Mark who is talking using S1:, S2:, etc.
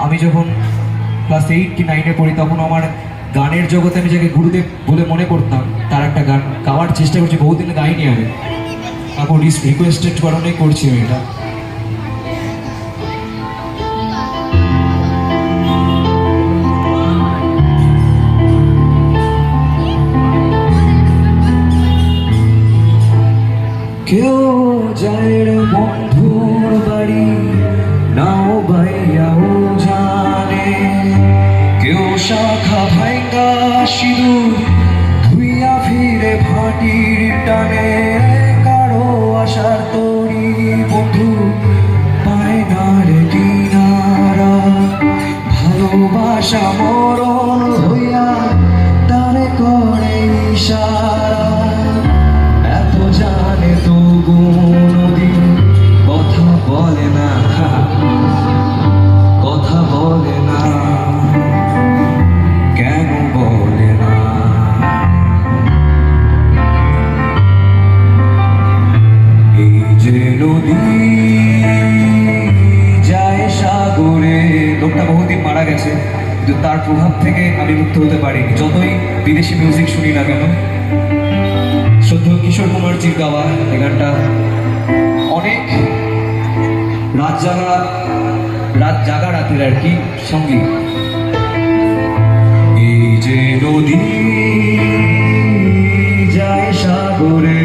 S1: আমি যখন ক্লাস 8 কি 9-এ পড়ি তখন আমার গানের জগতে আমি যাকে গুরুদেব বলে মনে করতাম তার একটা গান গাওয়ার চেষ্টা করছি, বহুদিন গাইনি আমি, তারপর রিকোয়েস্টেড কারণে করছি আমি এটা। কেউ যায় রে বন্ধুর বাড়ি, নাও ভাইয়াও জানে, কেউ শাখা ভাইঙ্গা সিঁদুর ধুইয়া ফিরে ভাটির টানে, কারো আশার তরি বন্ধু পায় না রে কিনারা, ভালোবাসা মরণ হইয়া তারে করে ইশারা, এত জানে তো কোনদিন কথা বলে না, কথা বলে না, কেন বলে না? এই যে নদী যায় সাগরে, লোকটা বহুদিন মারা গেছে কিন্তু তার প্রভাব থেকে আমি মুক্ত হতে পারিনি, যতই বিদেশি মিউজিক শুনি না কেন। শ্রদ্ধেয় কিশোর কুমারজির গাওয়া এই গানটা অনেক রাত জাগা রাতের আর কি সঙ্গীত। এই যে নদী যায় সাগরে,